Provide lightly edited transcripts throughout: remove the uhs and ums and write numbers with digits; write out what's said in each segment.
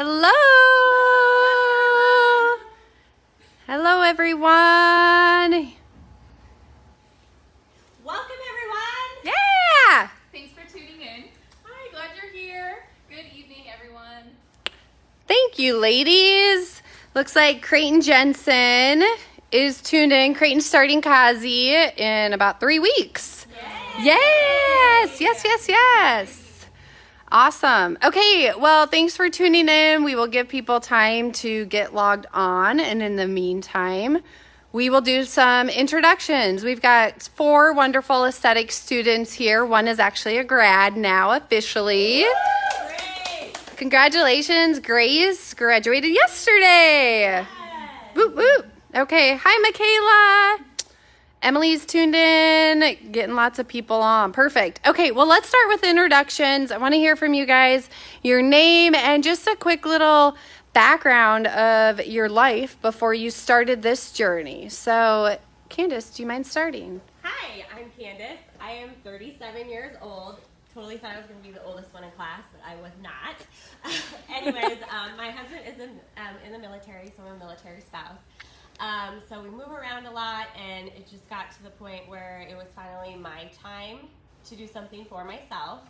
Hello. Hello, everyone. Welcome, everyone. Yeah. Thanks for tuning in. Hi, glad you're here. Good evening, everyone. Thank you, ladies. Looks like Creighton Jensen is tuned in. Creighton's starting Kazi in about 3 weeks. Yay. Yes. Awesome. Okay, well, thanks for tuning in. We will give people time to get logged on, and in the meantime, we will do some introductions. We've got 4 wonderful aesthetic students here. One is actually a grad now, officially. Great. Congratulations, Grace graduated yesterday. Yes. Woot woot. Okay, hi, Michaela. Emily's tuned in, getting lots of people on. Perfect. Okay, well, let's start with introductions. I want to hear from you guys, your name, and just a quick little background of your life before you started this journey. So, Candace, do you mind starting? Hi, I'm Candace. I am 37 years old. Totally thought I was going to be the oldest one in class, but I was not. Anyways, my husband is in the military, so I'm a military spouse. So we move around a lot, and it just got to the point where it was finally my time to do something for myself.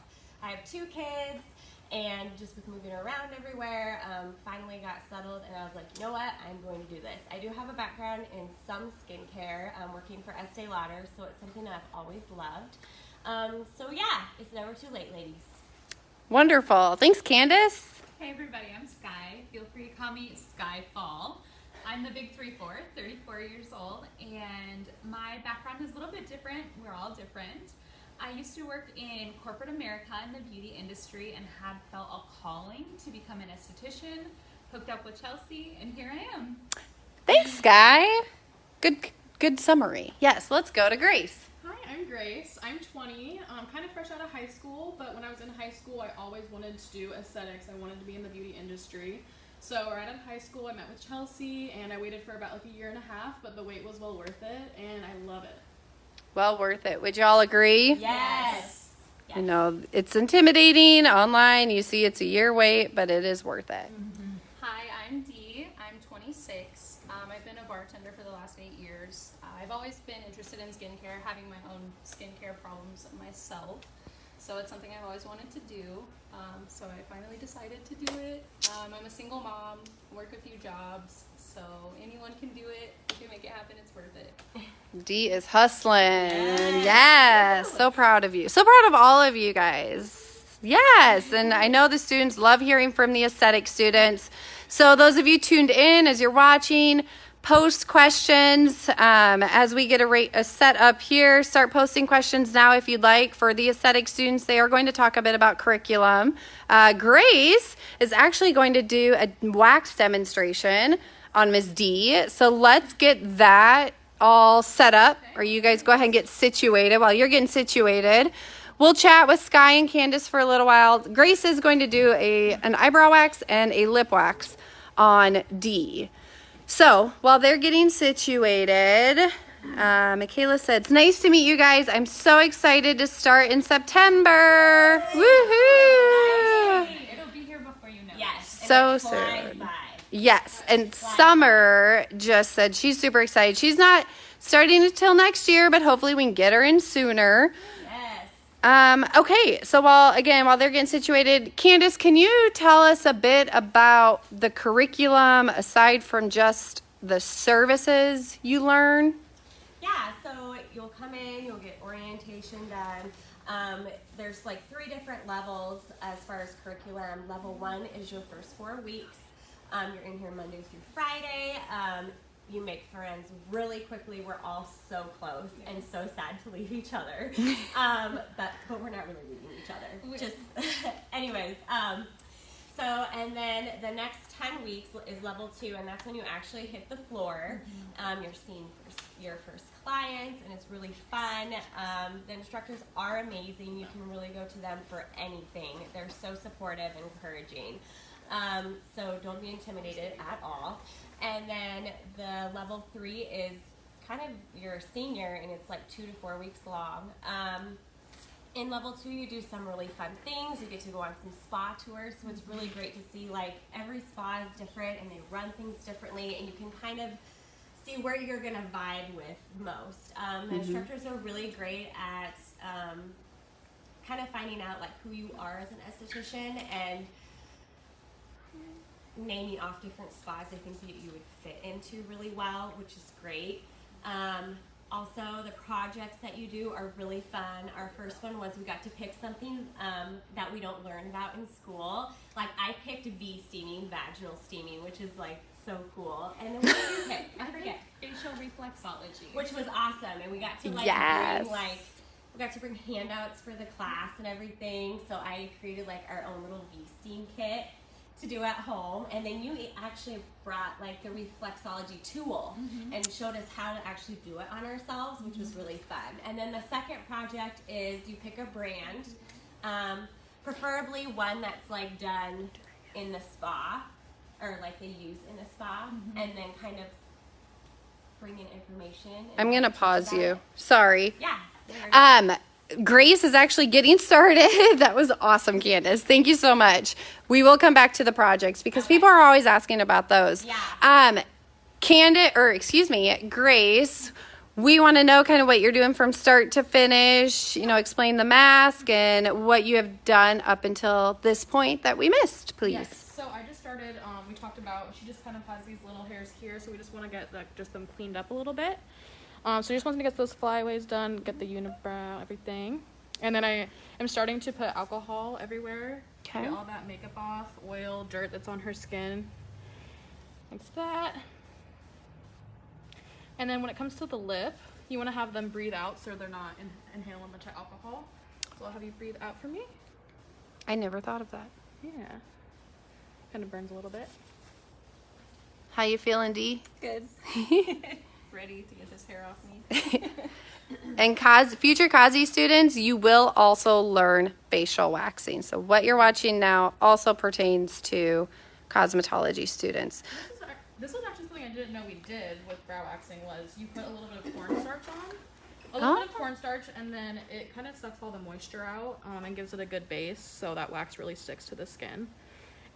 I have 2 kids, and just with moving around everywhere, finally got settled, and I was like, you know what, I'm going to do this. I do have a background in some skincare, working for Estee Lauder, so it's something that I've always loved. So yeah, it's never too late, ladies. Wonderful. Thanks, Candace. Hey, everybody, I'm Sky. Feel free to call me Sky Fall. I'm the big 3-4, 34 years old, and my background is a little bit different. We're all different. I used to work in corporate America in the beauty industry and had felt a calling to become an esthetician, hooked up with Chelsea, and here I am. Thanks, Sky. Good summary. Yes, let's go to Grace. Hi, I'm Grace. I'm 20. I'm kind of fresh out of high school, but when I was in high school, I always wanted to do aesthetics. I wanted to be in the beauty industry. So right out of high school, I met with Chelsea, and I waited for about like a year and a half, but the wait was well worth it, and I love it. Well worth it. Would you all agree? Yes. I know it's intimidating online. You see it's a year wait, but it is worth it. Hi, I'm Dee. I'm 26. I've been a bartender for the last 8 years. I've always been interested in skincare, having my own skincare problems myself. So it's something I've always wanted to do. So I finally decided to do it. I'm a single mom, work a few jobs. So anyone can do it. If you make it happen, it's worth it. Dee is hustling. Yes. So proud of you. So proud of all of you guys. Yes. And I know the students love hearing from the aesthetic students. So those of you tuned in as you're watching, post questions as we get a set up here. Start posting questions now if you'd like for the aesthetic students. They are going to talk a bit about curriculum. Grace is actually going to do a wax demonstration on Ms. D. So let's get that all set up, or you guys go ahead and get situated. While you're getting situated, we'll chat with Sky and Candace for a little while. Grace is going to do an eyebrow wax and a lip wax on D. So while they're getting situated, Michaela said, it's nice to meet you guys. I'm so excited to start in September. Woohoo! It'll be here before you know. Yes. So and it flies soon. by. Yes, and Summer just said she's super excited. She's not starting until next year, but hopefully we can get her in sooner. Yes. Okay, so while they're getting situated, Candace, can you tell us a bit about the curriculum aside from just the services you learn? Yeah, so you'll come in, you'll get orientation done. There's like 3 different levels as far as curriculum. Level 1 is your first 4 weeks. You're in here Monday through Friday. You make friends really quickly. We're all so close and so sad to leave each other. But we're not really leaving each other. Just anyways. So, and then the next 10 weeks is level 2, and that's when you actually hit the floor. You're seeing your first clients, and it's really fun. The instructors are amazing. You can really go to them for anything. They're so supportive and encouraging. So don't be intimidated at all. And then the level 3 is kind of your senior, and it's like 2 to 4 weeks long. In level 2, you do some really fun things. You get to go on some spa tours, so it's really great to see like every spa is different and they run things differently, and you can kind of see where you're gonna vibe with most. The instructors are really great at kind of finding out like who you are as an esthetician and naming off different spas they think that you would fit into really well, which is great. Also, the projects that you do are really fun. Our first one was we got to pick something that we don't learn about in school. Like I picked V-steaming, vaginal steaming, which is like so cool. And then what did you pick? I forget. Facial reflexology. Which was awesome. And we got to like we got to bring handouts for the class and everything. So I created like our own little V-steam kit to do at home, and then you actually brought like the reflexology tool and showed us how to actually do it on ourselves, which was really fun. And then the second project is you pick a brand, preferably one that's like done in the spa or like they use in a spa, and then kind of bring in information. I'm gonna pause you. Sorry. Yeah. Grace is actually getting started. That was awesome, Candace. Thank you so much. We will come back to the projects because people are always asking about those. Yeah. Grace, we want to know kind of what you're doing from start to finish, explain the mask and what you have done up until this point that we missed, please. Yes. So I just started, we talked about, she just kind of has these little hairs here, so we just want to get just them cleaned up a little bit. So I just wanted to get those flyaways done, get the unibrow, everything. And then I am starting to put alcohol everywhere. Okay. Get all that makeup off, oil, dirt that's on her skin. Like that. And then when it comes to the lip, you want to have them breathe out so they're not inhaling a bunch of alcohol. So I'll have you breathe out for me. I never thought of that. Yeah. Kind of burns a little bit. How you feeling, Dee? Good. Ready to get this hair off me. And future Kazi students, you will also learn facial waxing. So what you're watching now also pertains to cosmetology students. This was actually something I didn't know we did with brow waxing was you put a little bit of cornstarch on. A little bit of cornstarch, and then it kind of sucks all the moisture out and gives it a good base so that wax really sticks to the skin.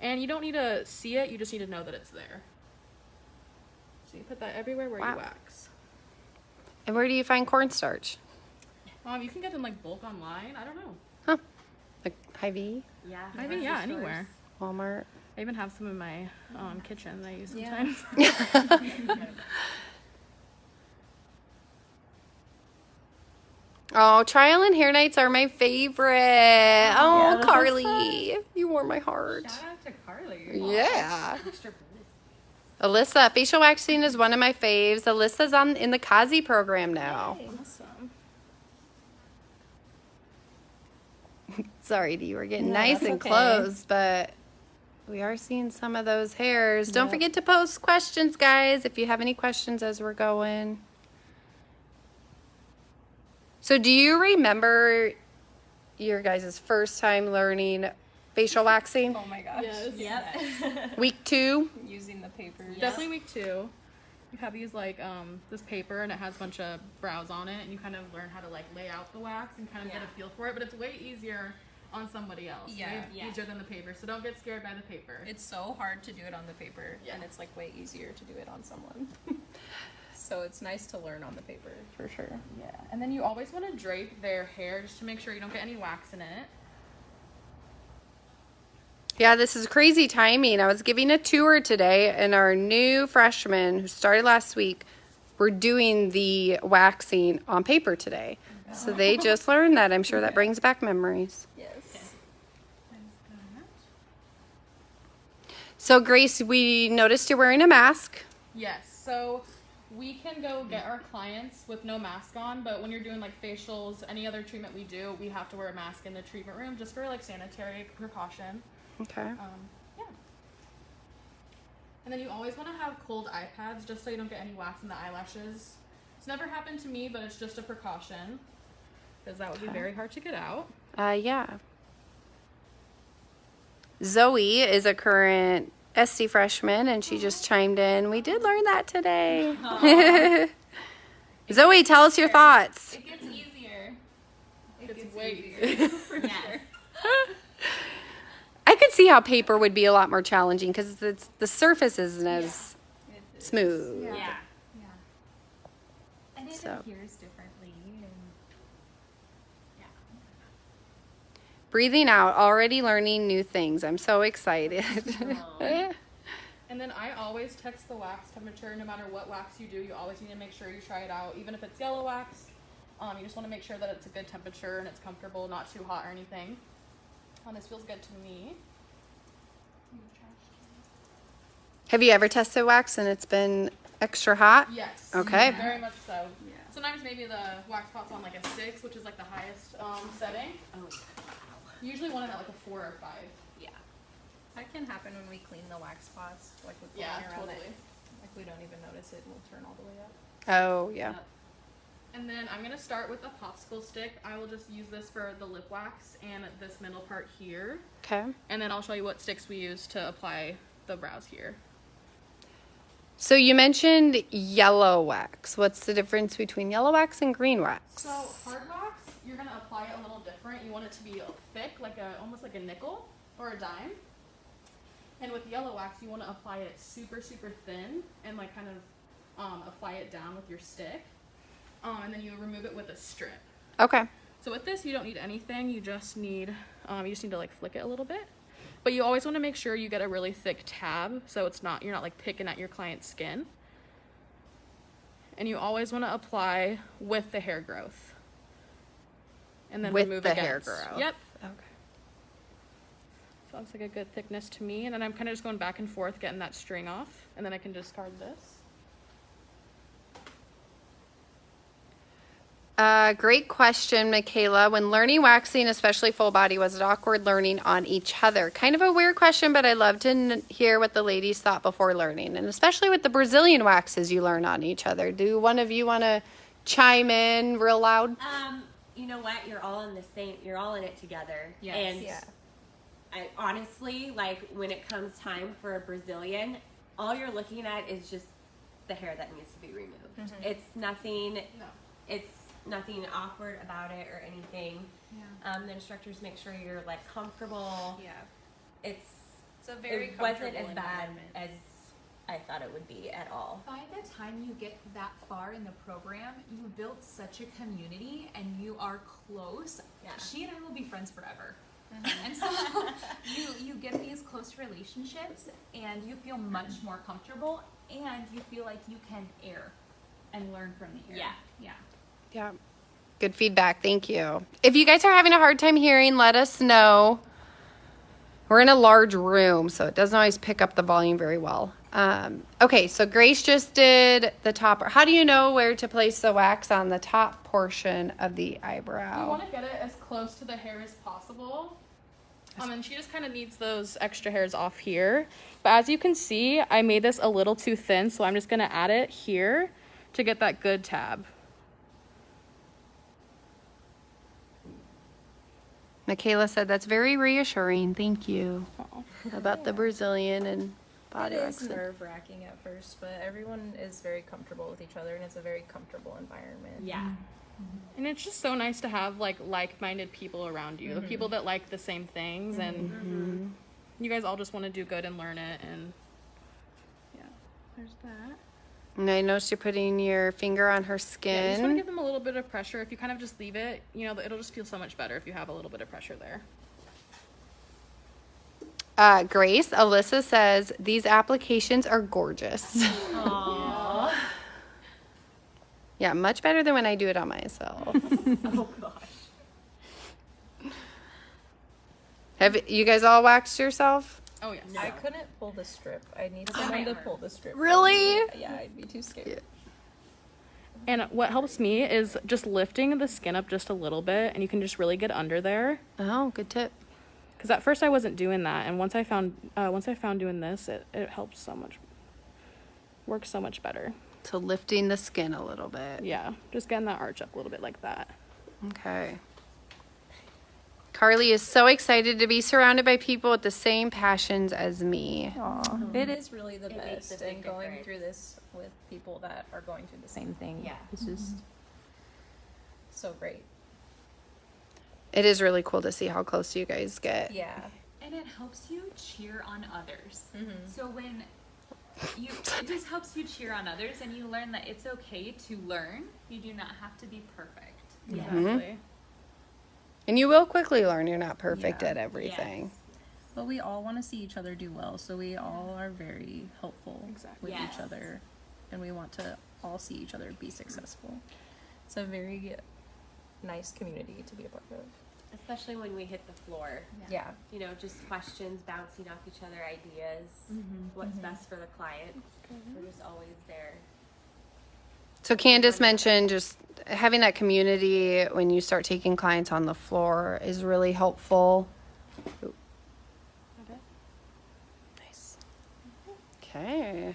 And you don't need to see it, you just need to know that it's there. So you put that everywhere where you wax. And where do you find cornstarch? You can get them like bulk online. I don't know. Huh. Like Hy-Vee? Yeah. Maybe, yeah, anywhere. Walmart? I even have some in my kitchen that I use sometimes. Oh, trial and hair nights are my favorite. Oh, Carly, you warm my heart. Shout out to Carly. Yeah. Alyssa, facial waxing is one of my faves. Alyssa's in the Kazi program now. Awesome. Sorry, you were getting nice and close, but we are seeing some of those hairs. Don't forget to post questions, guys, if you have any questions as we're going. So do you remember your guys' first time learning facial waxing? Oh my gosh. Yes. Yep. Week 2? Using the papers. Definitely week 2. You have these like this paper and it has a bunch of brows on it, and you kind of learn how to like lay out the wax and kind of get a feel for it. But it's way easier on somebody else. Yeah. Way easier than the paper. So don't get scared by the paper. It's so hard to do it on the paper, and it's like way easier to do it on someone. So it's nice to learn on the paper for sure. Yeah. And then you always want to drape their hair just to make sure you don't get any wax in it. Yeah, this is crazy timing. I was giving a tour today, and our new freshmen who started last week were doing the waxing on paper today. So they just learned that. I'm sure that brings back memories. Yes. So Grace, we noticed you're wearing a mask. Yes. So we can go get our clients with no mask on, but when you're doing like facials, any other treatment we do, we have to wear a mask in the treatment room just for like sanitary precaution. Okay. Yeah. And then you always want to have cold eye pads just so you don't get any wax in the eyelashes. It's never happened to me, but it's just a precaution because that would be very hard to get out. Yeah. Zoe is a current SC freshman, and she just chimed in. We did learn that today. Zoe, tell us your thoughts. It gets easier. It gets way easier. easier. For Yes. sure. I could see how paper would be a lot more challenging because the surface isn't as It is. smooth. Yeah. Yeah. And it So. appears differently. And yeah. Breathing out, already learning new things. I'm so excited. Aw. And then I always text the wax temperature. No matter what wax you do, you always need to make sure you try it out. Even if it's yellow wax, you just want to make sure that it's a good temperature and it's comfortable, not too hot or anything. This feels good to me. Have you ever tested wax and it's been extra hot? Yes. Okay. Very much so. Yeah. Sometimes maybe the wax pot's on like a 6, which is like the highest setting. Oh, Usually one at like a 4 or 5. yeah. That can happen when we clean the wax spots, like with Yeah, blowing around totally. it. Like we don't even notice it, and we'll turn all the way up. Oh, yeah. And then I'm gonna start with a popsicle stick. I will just use this for the lip wax and this middle part here. Okay. And then I'll show you what sticks we use to apply the brows here. So you mentioned yellow wax. What's the difference between yellow wax and green wax? So hard wax, you're gonna apply it a little different. You want it to be thick, like almost like a nickel or a dime. And with yellow wax, you want to apply it super, super thin and like kind of apply it down with your stick. And then you remove it with a strip. Okay. So with this, you don't need anything. You just need to like flick it a little bit. But you always want to make sure you get a really thick tab, so you're not like picking at your client's skin. And you always want to apply with the hair growth. And then With remove the against. hair growth. Yep. Okay. So that's like a good thickness to me. And then I'm kind of just going back and forth, getting that string off. And then I can discard this. Great question, Michaela. When learning waxing, especially full body, was it awkward learning on each other? Kind of a weird question, but I love to hear what the ladies thought before learning, and especially with the Brazilian waxes you learn on each other. Do one of you want to chime in real loud? You know what? You're all in it together. Yes. And Yeah. I honestly, like, when it comes time for a Brazilian, all you're looking at is just the hair that needs to be removed. Mm-hmm. It's nothing awkward about it or anything. Yeah. The instructors make sure you're like comfortable. Yeah. It's a very it wasn't as comfortable bad environment. as I thought it would be at all. By the time you get that far in the program, you built such a community and you are close. Yeah. She and I will be friends forever. And so you get these close relationships and you feel much more comfortable and you feel like you can air and learn from the air. Yeah. Yeah. Yeah. Good feedback. Thank you. If you guys are having a hard time hearing, let us know. We're in a large room, so it doesn't always pick up the volume very well. Okay, so Grace just did the top. How do you know where to place the wax on the top portion of the You eyebrow? want to get it as close to the hair as possible. And she just kind of needs those extra hairs off here. But as you can see, I made this a little too thin, so I'm just going to add it here to get that good tab. Michaela said that's very reassuring. Thank you. Oh. About the Brazilian and body It is wax. nerve-wracking at first, but everyone is very comfortable with each other, and it's a very comfortable environment. Yeah. And it's just so nice to have like-minded people around you, the people that like the same things, and you guys all just want to do good and learn it. And yeah, there's that. And I noticed you're putting your finger on her Yeah, you just want to skin. give them a little bit of pressure. If you kind of just leave it, it'll just feel so much better if you have a little bit of pressure there. Grace, Alyssa says, these applications are gorgeous. Aww. Yeah, much better than when I do it on myself. Oh gosh. Have you guys all waxed yourself? Oh yes. I couldn't pull the strip. I need someone to pull the strip. Really? Yeah, I'd be too scared. Yeah. And what helps me is just lifting the skin up just a little bit, and you can just really get under there. Oh, good tip. Because at first I wasn't doing that, and once I found doing this, it helps so much. Works so much better. So lifting the skin a little bit. Yeah, just getting that arch up a little bit like that. Okay. Carly is so excited to be surrounded by people with the same passions as me. It is really the It makes best, a big and going difference. through this with people that are going through the same thing. Yeah. It's just so great. It is really cool to see how close you guys get. Yeah. And it helps you cheer on others. So when it just helps you cheer on others, and you learn that it's okay to learn. You do not have to be perfect. Exactly. And you will quickly learn you're not perfect Yeah. at everything. But we all want to see each other do well, so we all are very helpful with Yes. each other, and we want to all see each other be successful. It's a very nice community to be a part of. Especially when we hit the floor. Yeah. You know, just questions, bouncing off each other, ideas, what's best for the client. We're just always there. So Candace mentioned just having that community when you start taking clients on the floor is really helpful. Ooh. Nice. Okay.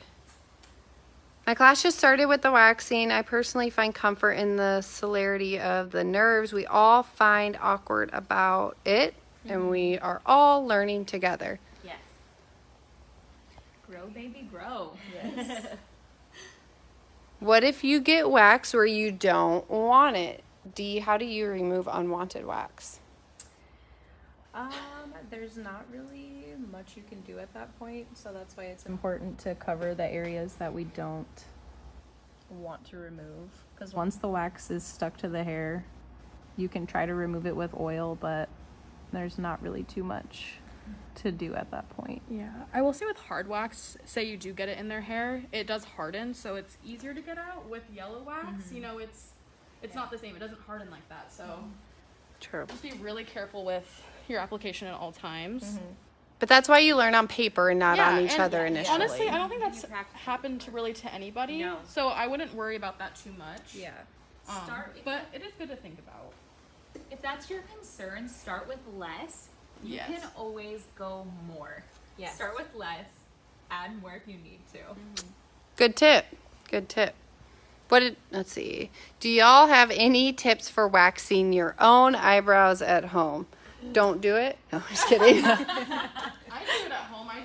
My class just started with the waxing. I personally find comfort in the celerity of the nerves. We all find awkward about it, and we are all learning together. Yes. Grow, baby, grow. What if you get wax where you don't want it? Dee, how do you remove unwanted wax? There's not really much you can do at that point, so that's why it's important to cover the areas that we don't want to remove. Because once the wax is stuck to the hair, you can try to remove it with oil, but there's not really too much to do at that point. Yeah, I will say with hard wax, say you do get it in their hair, it does harden, so it's easier to get out. With yellow wax, you know, it's not the same. It doesn't harden like that, so True. just be really careful with your application at all times. But that's why you learn on paper and not on each and other initially. honestly, I don't think that's You practice. happened to really to anybody, No. so I wouldn't worry about that too much. Yeah. But it is good to think about. If that's your concern, start with less. You Yes. can always go more. Yes. Start with less, add more if you need to. Good tip. Good tip. Let's see. Do y'all have any tips for waxing your own eyebrows at home? Don't do it. No, I'm just kidding. I do it at home. I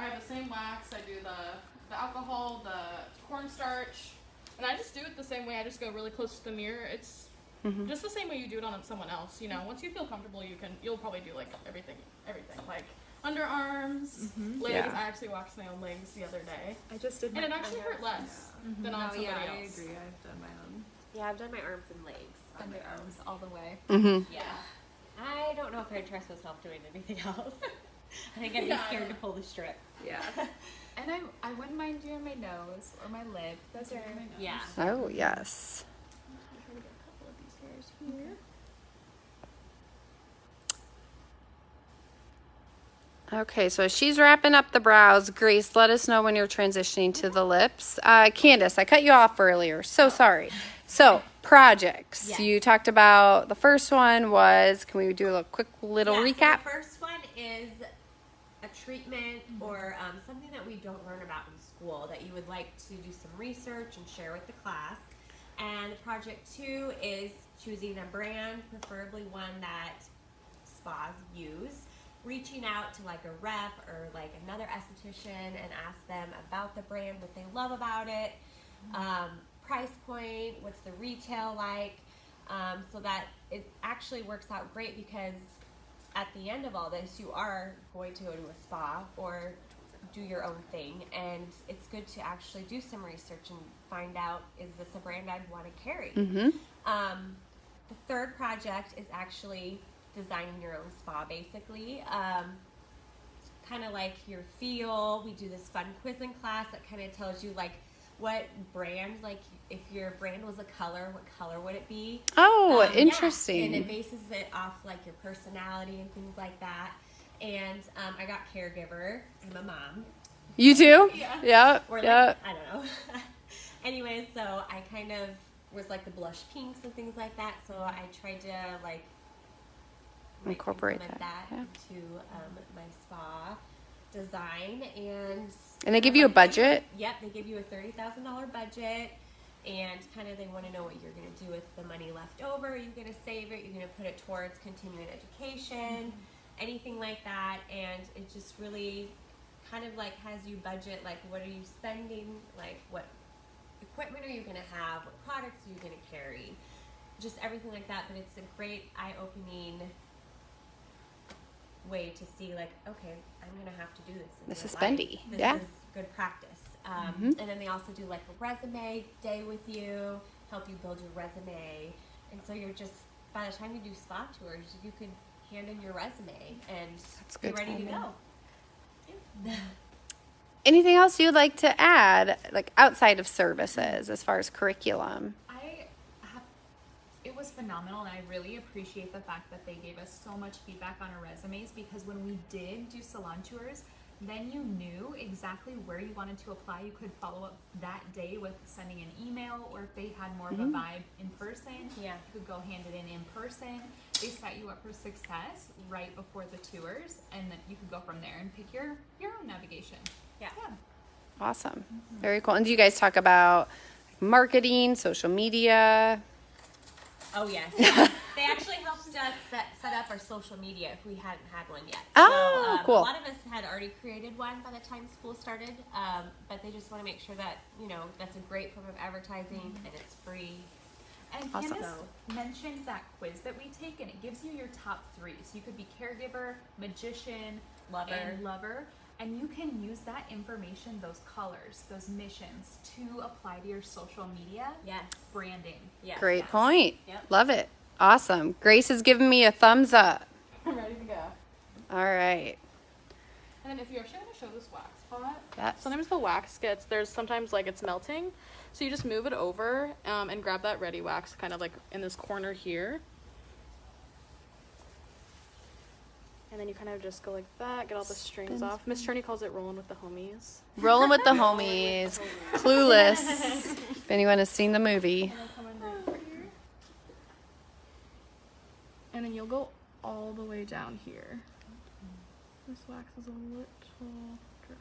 have the same wax. I do the alcohol, the cornstarch, and I just do it the same way. I just go really close to the mirror. It's just the same way you do it on someone else. You know, once you feel comfortable, you'll probably do like everything, like underarms, legs. Yeah. I actually waxed my own legs the other day, I just did and it actually hurt less than on somebody else. I've done my own. Yeah, I've done my arms and legs. Underarms all the way. Mm-hmm. Yeah. I don't know if I'd trust myself doing anything else. I think I'd be scared to pull the strip. Yeah. And I wouldn't mind doing my nose or my lip. Those are Yeah. Oh, yes. trying to get a couple of these hairs here. Okay, so she's wrapping up the brows. Grace, let us know when you're transitioning to the lips. Candace, I cut you off earlier. So sorry. So, projects. Yes. You talked about the first one was, can we do a quick little Yeah, recap? So the first one is a treatment or something that we don't learn about in school that you would like to do some research and share with the class. And project 2 is choosing a brand, preferably one that spas use. Reaching out to like a rep or like another esthetician and ask them about the brand, what they love about it, price point, what's the retail like, so that it actually works out great, because at the end of all this, you are going to go to a spa or do your own thing, and it's good to actually do some research and find out, is this a brand I'd want to carry? Mm-hmm. The third project is actually designing your own spa, basically. Kind of like your feel. We do this fun quizzing class that kind of tells you like what brand, like if your brand was a color, what color would it be? Oh, Yeah, interesting. and it bases it off like your personality and things like that. And I got caregiver. I'm a mom. You too? Yeah. Or like, Yeah. I don't know. Anyways, so I kind of was like the blush pinks and things like that. So I tried to like Incorporate implement that, yeah. into my spa design. And they give you a budget? Yep, they give you a $30,000 budget, and kind of they want to know what you're going to do with the money left over. Are you going to save it? You're going to put it towards continuing education, anything like that. And it just really kind of like has you budget, like what are you spending, like what equipment are you going to have, what products are you going to carry, just everything like that. But it's a great eye-opening way to see, like, okay, I'm gonna have to do this. This is my life. spendy. This Yeah. is good practice. Mhm. And then they also do like a resume day with you, help you build your resume, and so you're just, by the time you do spa tours, you could hand in your resume and That's be good ready to timing. go. Anything else you'd like to add, like outside of services, as far as curriculum? It was phenomenal, and I really appreciate the fact that they gave us so much feedback on our resumes, because when we did do salon tours, then you knew exactly where you wanted to apply. You could follow up that day with sending an email, or if they had more of a vibe in person, Yeah. you could go hand it in person. They set you up for success right before the tours, and then you could go from there and pick your own navigation. Yeah. Awesome. Very cool. And do you guys talk about marketing, social media? Oh yes. They actually helped us set up our social media if we hadn't had one yet. Oh, cool. A lot of us had already created one by the time school started, but they just want to make sure that, that's a great form of advertising and it's free. And Awesome. Candace mentioned that quiz that we take, and it gives you your top 3. So you could be caregiver, magician, Lover. and lover. And you can use that information, those colors, those missions, to apply to your social media Yes. branding. Yes. Great point. Yep. Love it. Awesome. Grace is giving me a thumbs up. I'm ready to go. All right. And then if you're actually going to show this wax pot, That's sometimes the wax there's sometimes like it's melting. So you just move it over and grab that ready wax kind of like in this corner here. And then you kind of just go like that, get all the strings off. Miss Cherney calls it rolling with the homies. rolling with the homies. Clueless. If anyone has seen the movie. And then come in right here. And then you'll go all the way down here. This wax is a little dry.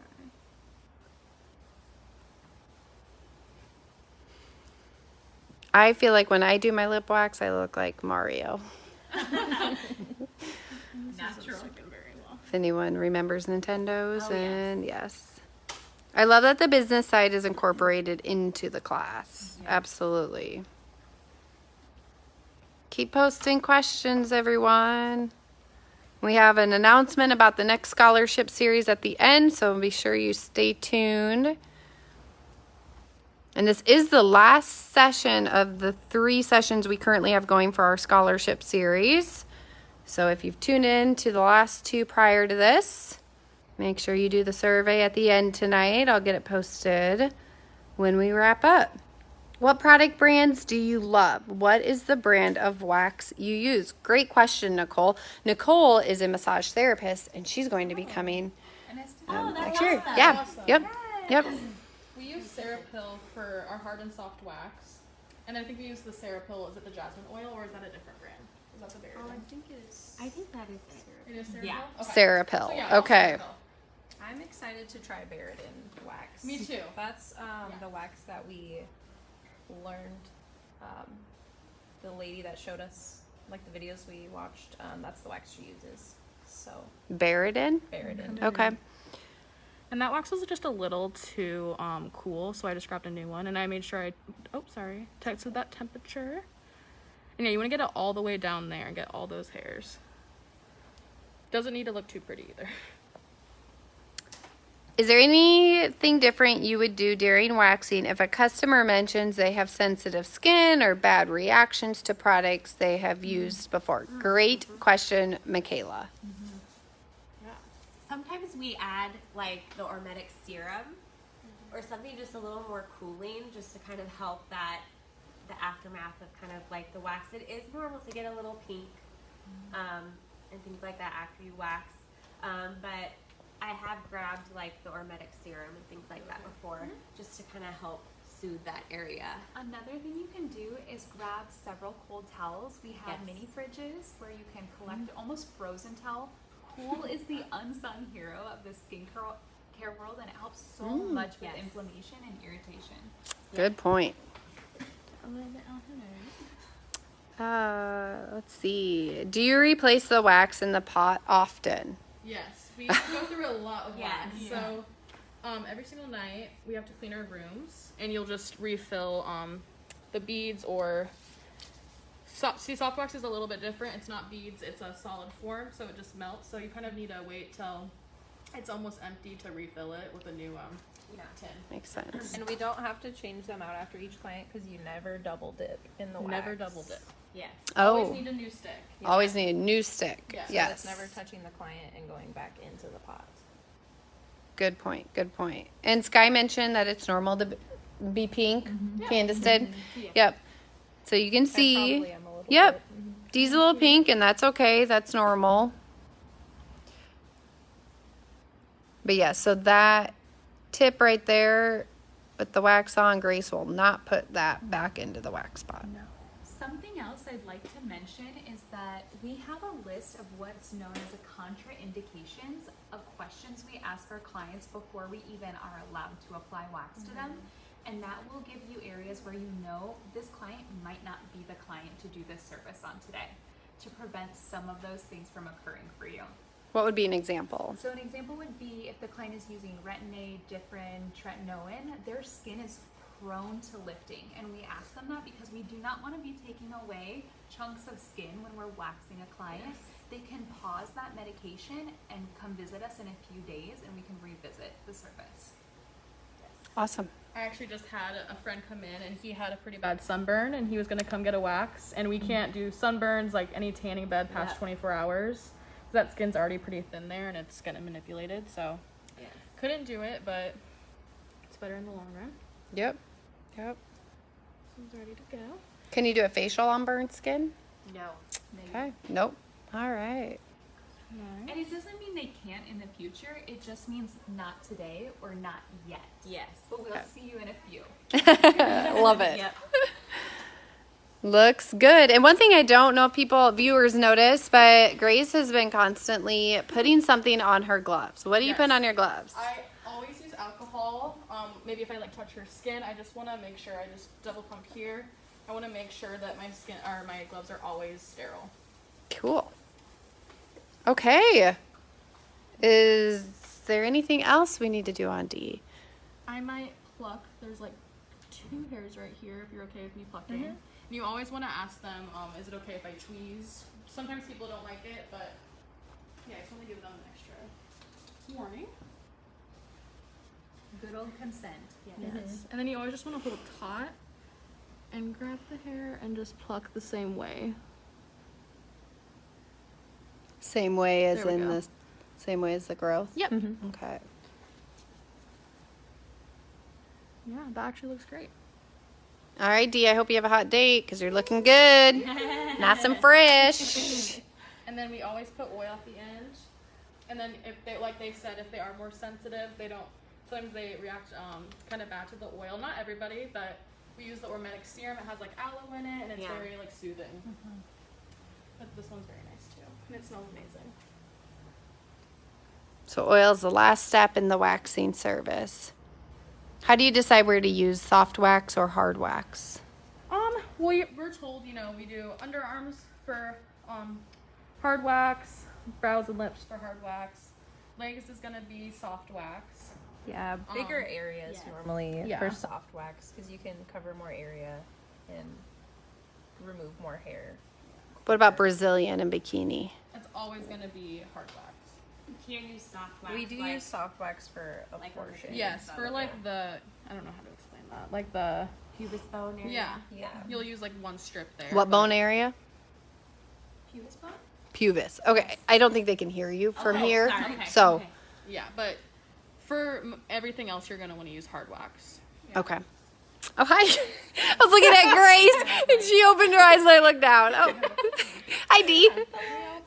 I feel like when I do my lip wax, I look like Mario. Natural. Very well. If anyone remembers Nintendo's, Oh, yes. and yes. I love that the business side is incorporated into the class. Absolutely. Keep posting questions, everyone. We have an announcement about the next scholarship series at the end, so be sure you stay tuned. And this is the last session of the 3 sessions we currently have going for our scholarship series. So if you've tuned in to the last 2 prior to this, make sure you do the survey at the end tonight. I'll get it posted when we wrap up. What product brands do you love? What is the brand of wax you use? Great question, Nicole. Nicole is a massage therapist, and she's going to be coming And it's Oh, that's next year. awesome. Yeah. Awesome. Yep. We use Cerapill for our hard and soft wax. And I think we use the Cerapill, is it the jasmine oil or is that a different brand? Is that the berry one? think it's. I think that is it. It is Cerapill? Yeah. Okay. Cerapill. So, yeah, Okay. Cerapill. I'm excited to try Baradin wax. Me too. That's the wax that we learned. The lady that showed us, like the videos we watched, that's the wax she uses. So Baradin? Baradin. Okay. And that wax was just a little too cool, so I just grabbed a new one and I made sure texted that temperature. And yeah, you want to get it all the way down there and get all those hairs. Doesn't need to look too pretty either. Is there anything different you would do during waxing if a customer mentions they have sensitive skin or bad reactions to products they have used before? Great question, Michaela. Sometimes we add like the Ormetic serum or something just a little more cooling, just to kind of help the aftermath of kind of like the wax. It is normal to get a little pink and things like that after you wax, but I have grabbed like the Ormetic serum and things like that before, just to kind of help soothe that area. Another thing you can do is grab several cold towels. We have Yes. mini fridges where you can collect almost frozen towel. Cool is the unsung hero of the skincare world, and it helps so much with Yes. inflammation and irritation. Good point. A little bit on her nose. Let's see. Do you replace the wax in the pot often? Yes, we go through a lot of Yes. wax. So every single night we have to clean our rooms, and you'll just refill the beads or soft wax is a little bit different. It's not beads, it's a solid form, so it just melts. So you kind of need to wait till it's almost empty to refill it with a new tin. Makes sense. And we don't have to change them out after each client because you never double dip in the wax. Never double dip. Yes. Always Oh, need a new stick. always need a new stick. Yeah. So Yes. It's never touching the client and going back into the pot. Good point. Good point. And Sky mentioned that it's normal to be pink. Candace did. Yep. So you can I see. probably am a little Yep. bit. Dee's a little pink, and that's okay. That's normal. But yeah, so that tip right there with the wax on, Grace will not put that back into the wax spot. Something else I'd like to mention is that we have a list of what's known as a contraindications of questions we ask our clients before we even are allowed to apply wax to them. And that will give you areas where you know this client might not be the client to do this service on today, to prevent some of those things from occurring for you. What would be an example? So an example would be if the client is using retin-A, Differin, tretinoin, their skin is prone to lifting. And we ask them that because we do not want to be taking away chunks of skin when we're waxing a client. They can pause that medication and come visit us in a few days and we can revisit the service. Awesome. I actually just had a friend come in and he had a pretty bad sunburn and he was going to come get a wax, and we can't do sunburns like any tanning bed past 24 hours. That skin's already pretty thin there and it's getting manipulated, so couldn't do it, but it's better in the long run. Yep. Yep. This one's ready to go. Can you do a facial on burnt skin? No. Okay. Nope. All right. And it doesn't mean they can't in the future. It just means not today or not yet. Yes. But we'll see you in a few. Love it. Yep. Looks good. And one thing I don't know if viewers notice, but Grace has been constantly putting something on her gloves. What do you Yes. put on your gloves? I always use alcohol. Maybe if I like touch her skin, I just want to make sure I just double pump here. I want to make sure that my gloves are always sterile. Cool. Okay. Is there anything else we need to do on Dee? I might pluck. There's like 2 hairs right here if you're okay with me plucking. And you always want to ask them, is it okay if I tweeze? Sometimes people don't like it, but yeah, I just want to give them an extra warning. Good old consent. Yes. And then you always just want to hold taut and grab the hair and just pluck the same way. Same way as There we in go. the same way as the growth? Yep. Okay. Yeah, that actually looks great. All right, Dee, I hope you have a hot date because you're looking good. Nice and fresh. And then we always put oil at the end. And then if they, like they said, if they are more sensitive, they don't, sometimes they react kind of bad to the oil. Not everybody, but we use the Ormetic serum. It has like aloe in it and it's very like soothing. But this one's very nice too. And it smells amazing. So oil is the last step in the waxing service. How do you decide where to use soft wax or hard wax? We're told, we do underarms for hard wax, brows and lips for hard wax. Legs is gonna be soft wax. Yeah, bigger areas normally Yeah. for soft wax because you can cover more area and remove more hair. What about Brazilian and bikini? It's always gonna be hard wax. You can't use soft wax. We do use soft wax for a like portion. Yes, for like the, I don't know how to explain that. Like the, pubis bone area. Yeah. you'll use like one strip there. What but- bone area? Pubis bone? Pubis. Okay, I don't think they can hear you from here. Sorry. Okay. So, Okay. Yeah, but for everything else, you're gonna want to use hard wax. okay. Oh, hi. I was looking at Grace and she opened her eyes and I looked down. Oh, hi, Dee.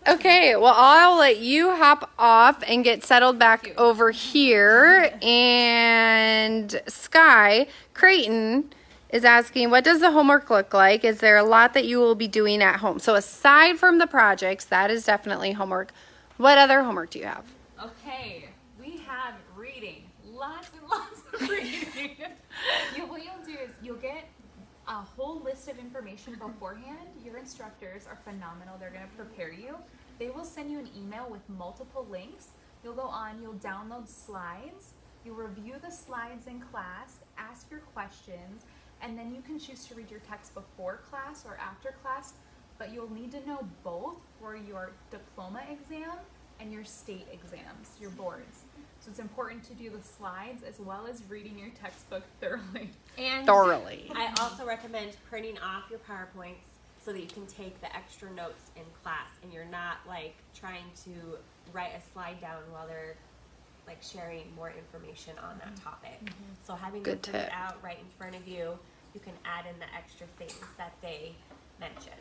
Okay, well, I'll let you hop off and get settled back over here. And Sky Creighton is asking, what does the homework look like? Is there a lot that you will be doing at home? So aside from the projects, that is definitely homework. What other homework do you have? Okay, we have reading. Lots and lots of reading. What you'll do is you'll get a whole list of information beforehand. Your instructors are phenomenal. They're going to prepare you. They will send you an email with multiple links. You'll go on, you'll download slides. You'll review the slides in class, ask your questions, and then you can choose to read your text before class or after class. but you'll need to know both for your diploma exam and your state exams, your boards. So it's important to do the slides as well as reading your textbook thoroughly. And Thoroughly. I also recommend printing off your PowerPoints so that you can take the extra notes in class and you're not like trying to write a slide down while they're like sharing more information on that topic. So having them Good printed tip. out right in front of you, you can add in the extra things that they mention.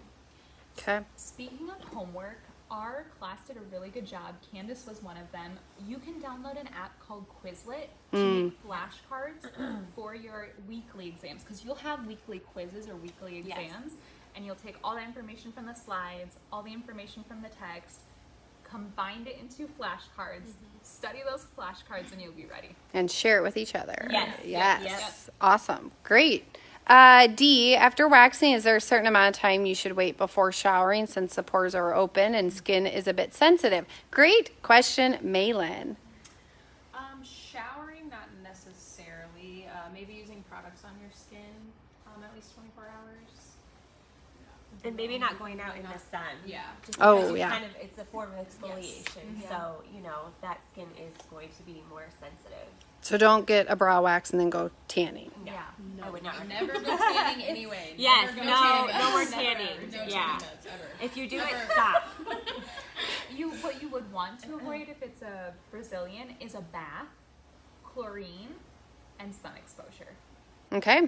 Okay. Speaking of homework, our class did a really good job. Candace was one of them. You can download an app called Quizlet to make flashcards for your weekly exams, because you'll have weekly quizzes or weekly exams, and you'll take all the information from the slides, all the information from the text, combine it into flashcards, study those flashcards, and you'll be ready. And share it with each other. Yes. Yes. Yes. Awesome. Great. D, after waxing, is there a certain amount of time you should wait before showering since the pores are open and skin is a bit sensitive? Great question, Malin. Showering, not necessarily. Maybe using products on your skin at least 24 hours. And maybe not going out in the sun. Yeah. Just Oh, because you yeah. kind of, it's a form of exfoliation. So, you know, that skin is going to be more sensitive. So don't get a brow wax and then go tanning. No, Yeah. I would not recommend. Never go tanning anyway. Yes, Never go no, tanning. no more Never. tanning. No Yeah. tanning beds, ever. If you do it, stop. What you would want to avoid if it's a Brazilian is a bath, chlorine, and sun exposure. Okay.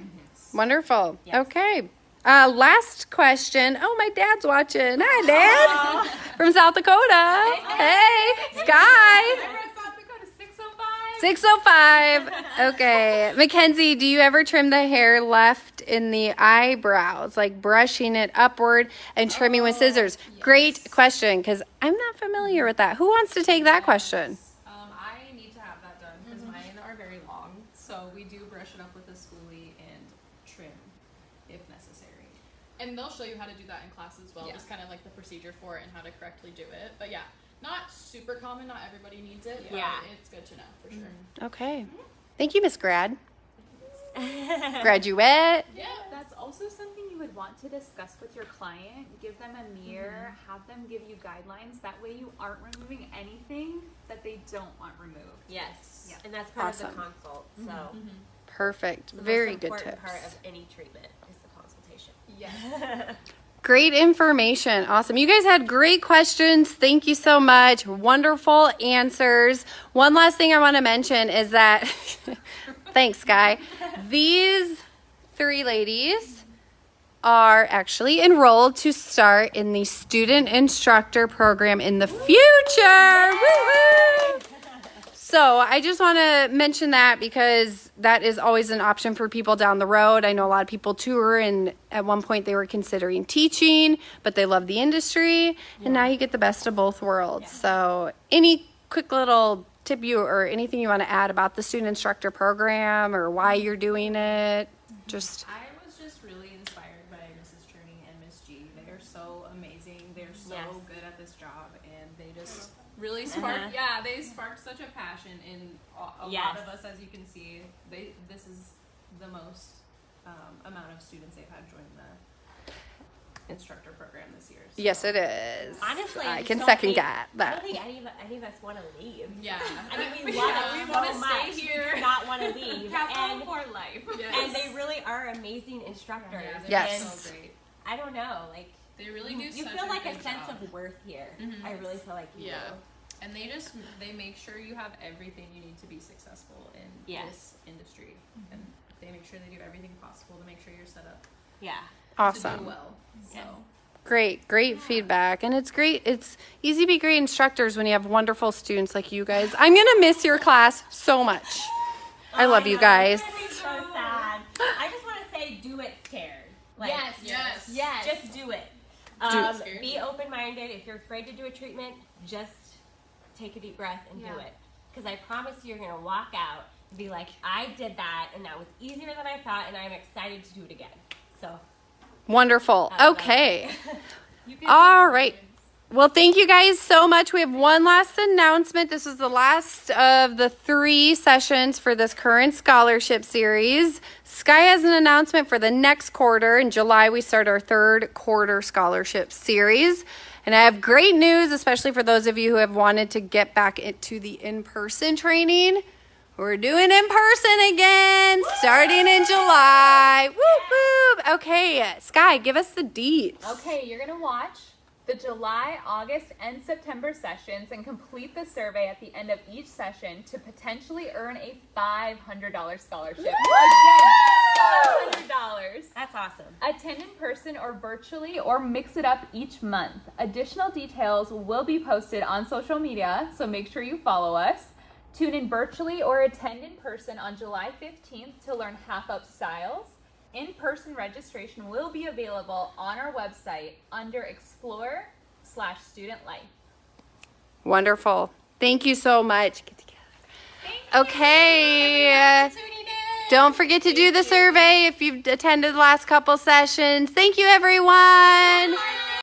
Wonderful. Yes. Okay. Last question. Oh, my dad's watching. Hi, Dad. From South Dakota. Hey, Sky. We're at South Dakota, 605. 605. Okay. Mackenzie, do you ever trim the hair left in the eyebrows, like brushing it upward and trimming with scissors? Great question, because I'm not familiar with that. Who wants to take that question? I need to have that done because mine are very long. So we do brush it up with a spoolie and trim if necessary. And they'll show you how to do that in class as well. Yeah. Just kind of like the procedure for it and how to correctly do it. But yeah, not super common. Not everybody needs it. But Yeah. it's good to know for sure. Okay. Thank you, Miss Grad. Graduate. Yeah. That's also something you would want to discuss with your client. Give them a mirror, have them give you guidelines. That way you aren't removing anything that they don't want removed. Yes. Yeah. And that's part Awesome. of the consult. So Perfect. the Very most good important tips. part of any treatment is the consultation. Yes. Great information. Awesome. You guys had great questions. Thank you so much. Wonderful answers. One last thing I want to mention is that, thanks, Guy. These three ladies are actually enrolled to start in the student instructor program in the future. Woo-hoo! So I just want to mention that because that is always an option for people down the road. I know a lot of people tour, and at one point they were considering teaching, but they love the industry, and now you get the best of both worlds. So any quick little tip or anything you want to add about the student instructor program or why you're doing it? Just I was just really inspired by Mrs. Cherney and Miss G. They are so amazing. They're so Yes. good at this job, and they just really sparked. Yeah, they sparked such a passion in a Yes. lot of us, as you can see. This is the most amount of students they've had join the instructor program this year. So. yes, it is. Honestly, I just can don't second think- that. I That. don't think any of us want to leave. Yeah. I mean, we love Yeah, it we so wanna stay much. here. We do not want to leave. Capital and, for life. Yes. and they really are amazing instructors. Yeah, they're Yes. so great. I don't know, like They really do. you such feel like a good sense job. of worth here. I really feel like you Yeah. do. And they make sure you have everything you need to be successful in Yes. this industry. And they make sure they do everything possible to make sure you're set up Yeah. to Awesome. do well. So Yes. Great feedback. And it's great. It's easy to be great instructors when you have wonderful students like you guys. I'm going to miss your class so much. I love you know, guys. It's gonna be so sad. I just want to say, do it scared. Like, Yes. just do it. Scared. Be open-minded. If you're afraid to do a treatment, just take a deep breath and do Yeah. it. Because I promise you're gonna walk out and be like, I did that, and that was easier than I thought, and I'm excited to do it again. So. Wonderful. That's Okay. You can All right. Well, thank you guys so much. We have one last announcement. This is the last of the 3 sessions for this current scholarship series. Sky has an announcement for the next quarter. In July, we start our 3rd quarter scholarship series. And I have great news, especially for those of you who have wanted to get back into the in-person training. We're doing in person again, starting in July. Whoop, whoop. Okay, Sky, give us the deets. Okay, you're gonna watch the July, August, and September sessions and complete the survey at the end of each session to potentially earn a $500 scholarship. Again, $500. That's awesome. Attend in person or virtually or mix it up each month. Additional details will be posted on social media, so make sure you follow us. Tune in virtually or attend in person on July 15th to learn half-up styles. In-person registration will be available on our website under Explore/Student Life. Wonderful. Thank you so much. Get together. Okay. Don't forget to do the survey if you've attended the last couple sessions. Thank you, everyone.